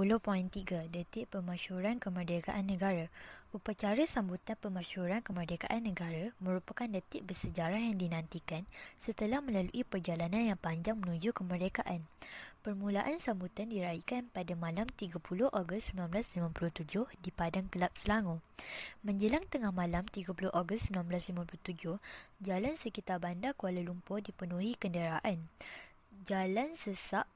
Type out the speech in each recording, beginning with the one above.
10.3 Detik Pemasyhuran Kemerdekaan Negara. Upacara sambutan pemasyhuran kemerdekaan negara merupakan detik bersejarah yang dinantikan setelah melalui perjalanan yang panjang menuju kemerdekaan. Permulaan sambutan diraihkan pada malam 30 Ogos 1957 di Padang Kelab Selangor. Menjelang tengah malam 30 Ogos 1957, jalan sekitar bandar Kuala Lumpur dipenuhi kenderaan. Jalan sesak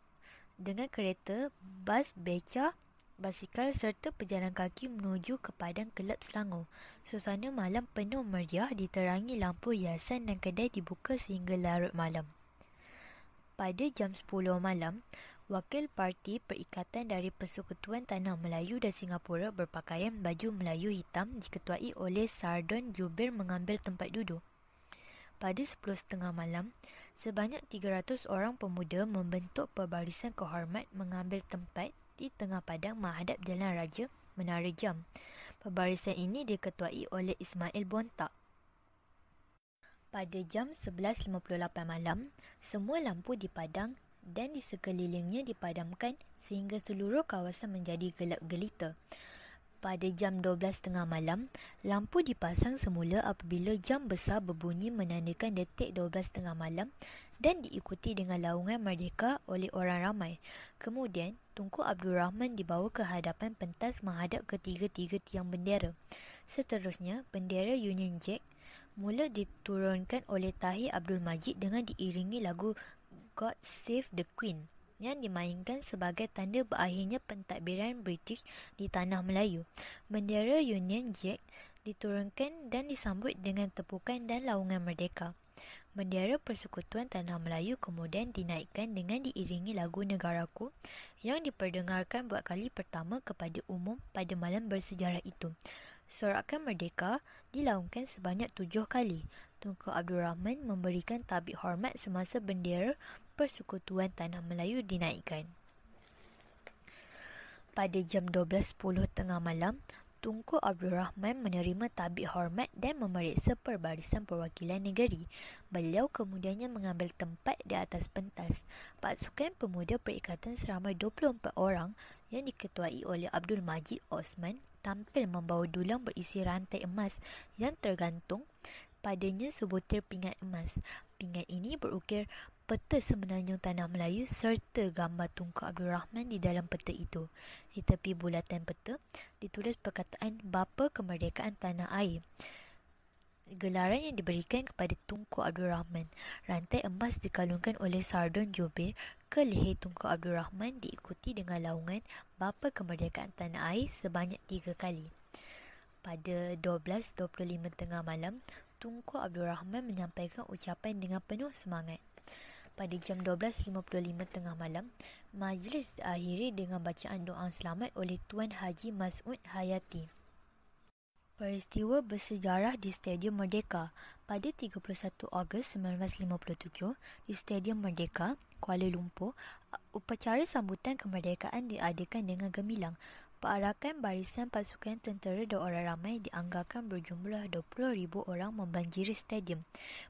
dengan kereta, bas, beca, basikal serta pejalan kaki menuju ke Padang Kelab Selangor. Suasana malam penuh meriah diterangi lampu hiasan dan kedai dibuka sehingga larut malam. Pada jam 10 malam, Wakil Parti Perikatan dari Persekutuan Tanah Melayu dan Singapura berpakaian baju Melayu hitam diketuai oleh Sardon Jubir mengambil tempat duduk. Pada 10.30 malam, sebanyak 300 orang pemuda membentuk perbarisan kehormat mengambil tempat di tengah padang menghadap Jalan Raja Menara Jam. Perbarisan ini diketuai oleh Ismail Bontak. Pada jam 11.58 malam, semua lampu dipadam dan di sekelilingnya dipadamkan sehingga seluruh kawasan menjadi gelap gelita. Pada jam 12.30 malam, lampu dipasang semula apabila jam besar berbunyi menandakan detik 12.30 malam dan diikuti dengan laungan merdeka oleh orang ramai. Kemudian, Tunku Abdul Rahman dibawa ke hadapan pentas menghadap ketiga-tiga tiang bendera. Seterusnya, bendera Union Jack mula diturunkan oleh Tahir Abdul Majid dengan diiringi lagu God Save the Queen yang dimainkan sebagai tanda berakhirnya pentadbiran British di Tanah Melayu. Bendera Union Jack diturunkan dan disambut dengan tepukan dan laungan merdeka. Bendera Persekutuan Tanah Melayu kemudian dinaikkan dengan diiringi lagu Negaraku yang diperdengarkan buat kali pertama kepada umum pada malam bersejarah itu. Sorakan Merdeka dilaungkan sebanyak 7 kali. Tunku Abdul Rahman memberikan tabik hormat semasa bendera Persekutuan Tanah Melayu dinaikkan. Pada jam 12.10 tengah malam, Tunku Abdul Rahman menerima tabik hormat dan memeriksa perbarisan perwakilan negeri. Beliau kemudiannya mengambil tempat di atas pentas. Pasukan pemuda perikatan seramai 24 orang yang diketuai oleh Abdul Majid Osman tampil membawa dulang berisi rantai emas yang tergantung padanya sebutir pingat emas. Pingat ini berukir peta semenanjung Tanah Melayu serta gambar Tunku Abdul Rahman di dalam peta itu. Di tepi bulatan peta ditulis perkataan Bapa Kemerdekaan Tanah Air. Gelaran yang diberikan kepada Tunku Abdul Rahman. Rantai emas dikalungkan oleh Sardon Jubir ke leher Tunku Abdul Rahman diikuti dengan laungan Bapa Kemerdekaan Tanah Air sebanyak 3 kali. Pada 12.25 tengah malam, Tunku Abdul Rahman menyampaikan ucapan dengan penuh semangat. Pada jam 12.55 tengah malam, majlis diakhiri dengan bacaan doa selamat oleh Tuan Haji Mas'ud Hayati. Peristiwa bersejarah di Stadium Merdeka. Pada 31 Ogos 1957, di Stadium Merdeka, Kuala Lumpur, upacara sambutan kemerdekaan diadakan dengan gemilang. Perarakan barisan pasukan tentera dan orang ramai dianggarkan berjumlah 20,000 orang membanjiri stadium.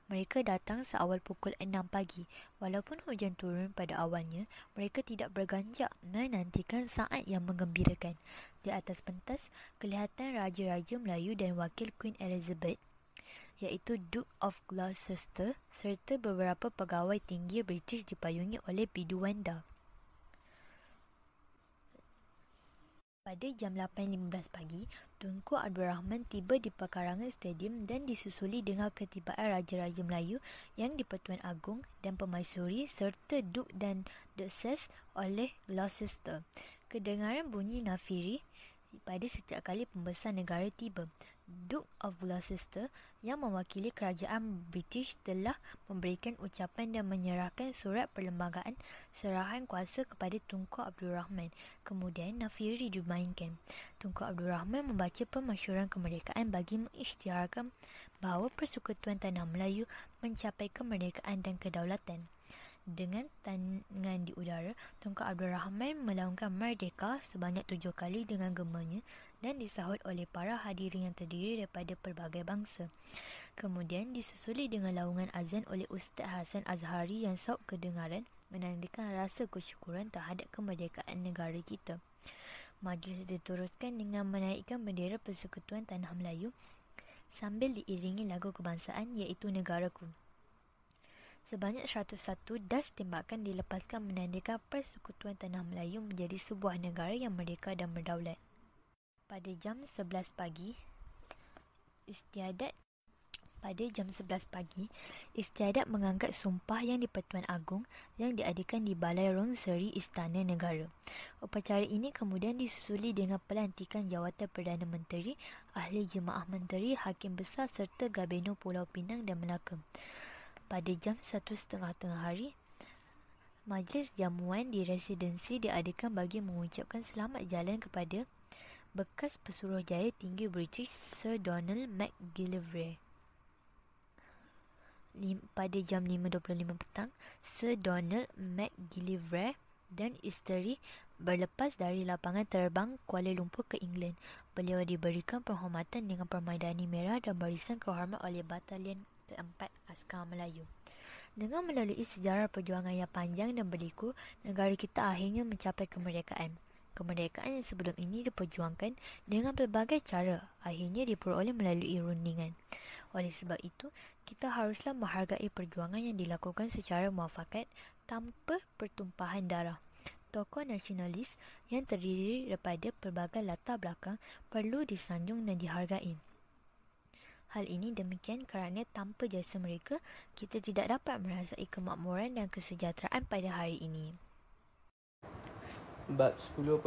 Mereka datang seawal pukul 6 pagi. Walaupun hujan turun pada awalnya, mereka tidak berganjak menantikan saat yang menggembirakan. Di atas pentas, kelihatan Raja-Raja Melayu dan Wakil Queen Elizabeth, iaitu Duke of Gloucester serta beberapa pegawai tinggi British dipayungi oleh Biduanda. Pada jam 8.15 pagi, Tunku Abdul Rahman tiba di pekarangan stadium dan disusuli dengan ketibaan Raja-Raja Melayu yang di-Pertuan Agong dan Permaisuri serta Duke dan Duchess oleh Gloucester. Kedengaran bunyi nafiri pada setiap kali pembesar negara tiba. Duke of Gloucester yang mewakili kerajaan British telah memberikan ucapan dan menyerahkan surat perlembagaan serahan kuasa kepada Tunku Abdul Rahman. Kemudian nafiri dimainkan. Tunku Abdul Rahman membaca pemasyhuran kemerdekaan bagi mengisytiharkan bahawa Persekutuan Tanah Melayu mencapai kemerdekaan dan kedaulatan. Dengan tangan di udara, Tunku Abdul Rahman melaungkan Merdeka sebanyak 7 kali dengan gemanya dan disahut oleh para hadirin yang terdiri daripada pelbagai bangsa. Kemudian disusuli dengan laungan azan oleh Ustaz Hasan Azhari yang saup kedengaran menandakan rasa kesyukuran terhadap kemerdekaan negara kita. Majlis diteruskan dengan menaikkan bendera Persekutuan Tanah Melayu sambil diiringi lagu kebangsaan iaitu Negaraku. Sebanyak 101 das tembakan dilepaskan menandakan Persekutuan Tanah Melayu menjadi sebuah negara yang merdeka dan berdaulat. Pada jam 11 pagi, istiadat mengangkat sumpah yang di-Pertuan Agong yang diadakan di Balai Rong Seri Istana Negara. Upacara ini kemudian disusuli dengan pelantikan jawatan Perdana Menteri, Ahli Jemaah Menteri, Hakim Besar serta Gabeno Pulau Pinang dan Melaka. Pada jam 1.30 tengah hari, majlis jamuan di residensi diadakan bagi mengucapkan selamat jalan kepada bekas Pesuruhjaya Tinggi British Sir Donald McGillivray. Pada jam 5.25 petang, Sir Donald McGillivray dan isteri berlepas dari lapangan terbang Kuala Lumpur ke England. Beliau diberikan penghormatan dengan Permaidani Merah dan barisan kehormat oleh Batalion Keempat Askar Melayu. Dengan melalui sejarah perjuangan yang panjang dan berliku, negara kita akhirnya mencapai kemerdekaan. Kemerdekaan yang sebelum ini diperjuangkan dengan pelbagai cara, akhirnya diperoleh melalui rundingan. Oleh sebab itu, kita haruslah menghargai perjuangan yang dilakukan secara muafakat tanpa pertumpahan darah. Tokoh nasionalis yang terdiri daripada pelbagai latar belakang perlu disanjung dan dihargai. Hal ini demikian kerana tanpa jasa mereka, kita tidak dapat merasai kemakmuran dan kesejahteraan pada hari ini. Bab 10.